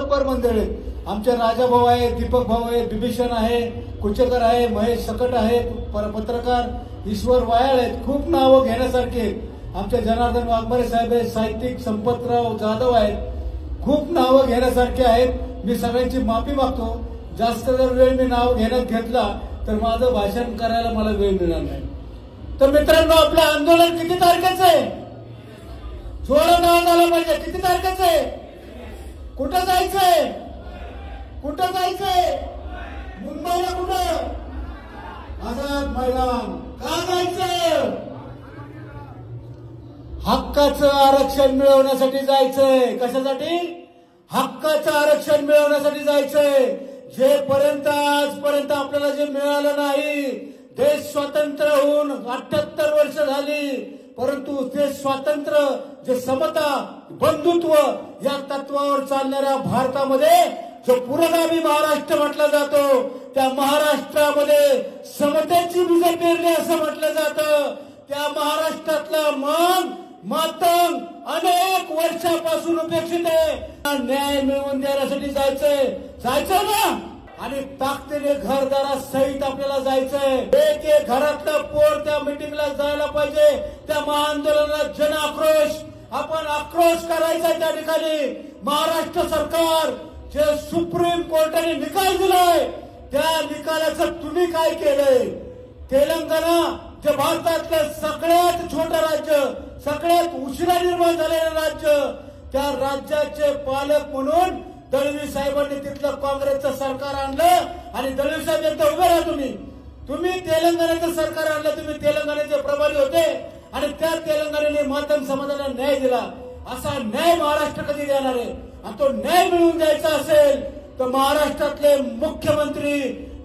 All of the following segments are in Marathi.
पर मंडळी आमचे राजाभाऊ आहे, दीपक भाऊ आहे, बिभीषण आहे, कुचेकर आहे, महेश सकट आहे, पत्रकार ईश्वर वायाळ आहेत. खूप नावं घेण्यासारखे आमचे जनार्दन वाघमारे साहेब आहेत, साहित्यिक संपतराव जाधव आहेत. खूप नावं घेण्यासारखे आहेत. मी सगळ्यांची माफी मागतो. जास्त जर वेळ मी नाव घेण्यात घेतला तर माझं भाषण करायला मला वेळ मिळणार नाही. तर मित्रांनो, आपलं आंदोलन किती तारखेचं आहे? जोरात आवाज आला पाहिजे. किती तारखेचं आहे? कुठं जायचंय? कुठं जायचंय? मुंबईला कुठं? आझाद मैदान. का जायचंय? हक्काचं आरक्षण मिळवण्यासाठी जायचंय. कशासाठी? हक्काचं आरक्षण मिळवण्यासाठी जायचंय. आजपर्यंत आपल्याला जे मिळालं नाही, देश स्वतंत्र होऊन 78 वर्ष झाली, परंतु ते स्वातंत्र्य, जे समता, बंधुत्व या तत्वावर चालणाऱ्या भारतामध्ये जो पुरोगामी महाराष्ट्र म्हटला जातो, त्या महाराष्ट्रामध्ये समतेची बीजं पेरली असं म्हटलं जातं. त्या महाराष्ट्रातला मातंग अनेक वर्षापासून उपेक्षित आहे. न्याय मिळवून देण्यासाठी जायचंय ना. आणि ताकदीने घरदारा सहित आपल्याला जायचंय. एक घरातलं पोर त्या मिटिंगला जायला पाहिजे. त्या महाआंदोलनात जन आक्रोश, आपण आक्रोश करायचा त्या ठिकाणी. महाराष्ट्र सरकार जे सुप्रीम कोर्टाने निकाल दिलाय, त्या निकालाचं तुम्ही काय केलंय? तेलंगणा जे भारतातलं सगळ्यात छोटं राज्य, सगळ्यात उशिरा निर्माण झालेलं राज्य, त्या राज्याचे पालक म्हणून दळवी साहेबांनी तिथलं काँग्रेसचं सरकार आणलं. आणि दळवी साहेब एकदा उभे राहा. तुम्ही तेलंगणाचं सरकार आणलं. तुम्ही तेलंगणाचे प्रभारी होते आणि त्या तेलंगणाने मातंग समाजाला न्याय दिला. असा न्याय महाराष्ट्र कधी देणार आहे? आणि तो न्याय मिळवून द्यायचा असेल तर महाराष्ट्रातले मुख्यमंत्री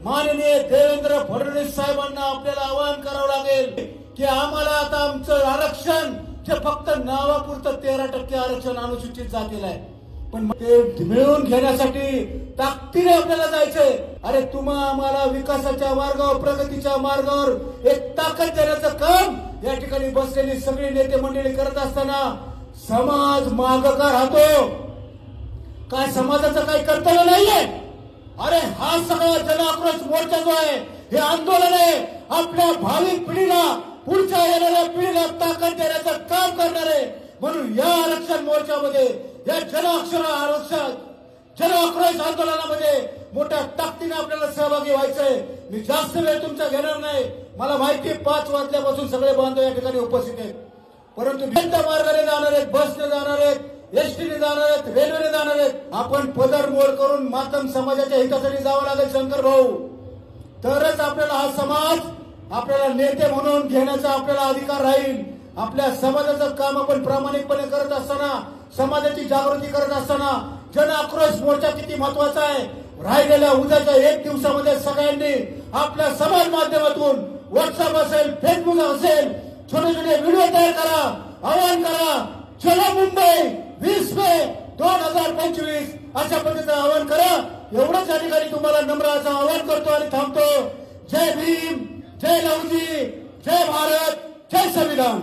माननीय देवेंद्र फडणवीस साहेबांना आपल्याला आवाहन करावं लागेल की आम्हाला आता आमचं आरक्षण, जे फक्त नावापुरतं 13% आरक्षण अनुसूचित जातीला आहे, पण ते मिळवून घेण्यासाठी ताकदीने आपल्याला जायचंय. अरे तुम्हा आम्हाला विकासाच्या मार्गावर, प्रगतीच्या मार्गावर एक ताकद देण्याचं काम या ठिकाणी बसलेली सगळी नेते मंडळी करत असताना समाज माग का राहतो? काय समाजाचं काही कर्तव्य नाहीये? अरे हा सगळा जनआक्रोश मोर्चा जो आहे, हे आंदोलन आहे, आपल्या भावी पिढीला, पुढच्या येणाऱ्या पिढीला ताकद देण्याचं काम करणार आहे. म्हणून या आरक्षण मोर्चामध्ये, या जनआक्रोश आंदोलनामध्ये मोठ्या ताकदीने आपल्याला सहभागी व्हायचंय. मी जास्त वेळ तुमचा घेणार नाही. मला माहिती 5 वाजल्यापासून सगळे बांधव या ठिकाणी उपस्थित आहेत. परंतु कोणत्या मार्गाने जाणार आहेत? बसने जाणार आहेत, एसटीने जाणार आहेत, रेल्वेने जाणार आहेत. आपण पदर मोड करून मातंग समाजाच्या हितासाठी जावं लागेल शंकर भाऊ. तरच आपल्याला हा समाज आपल्याला नेते म्हणून घेण्याचा आपल्याला अधिकार राहील. आपल्या समाजाचं काम आपण प्रामाणिकपणे करत असताना, समाजाची जागृती करत असताना जन आक्रोश मोर्चा किती महत्वाचा आहे. राहिलेल्या उद्याच्या 1 दिवसामध्ये सगळ्यांनी आपल्या समाज माध्यमातून, व्हॉट्सअप असेल, फेसबुक असेल, छोटे छोटे व्हिडिओ तयार करा, आवाहन करा. चलो मुंबई 20 मे 2025 अशा पद्धतीचं आवाहन करा. एवढंच या ठिकाणी तुम्हाला नम्र असं आवाहन करतो आणि थांबतो. जय भीम, जय लवजी, जय भारत, जय संविधान.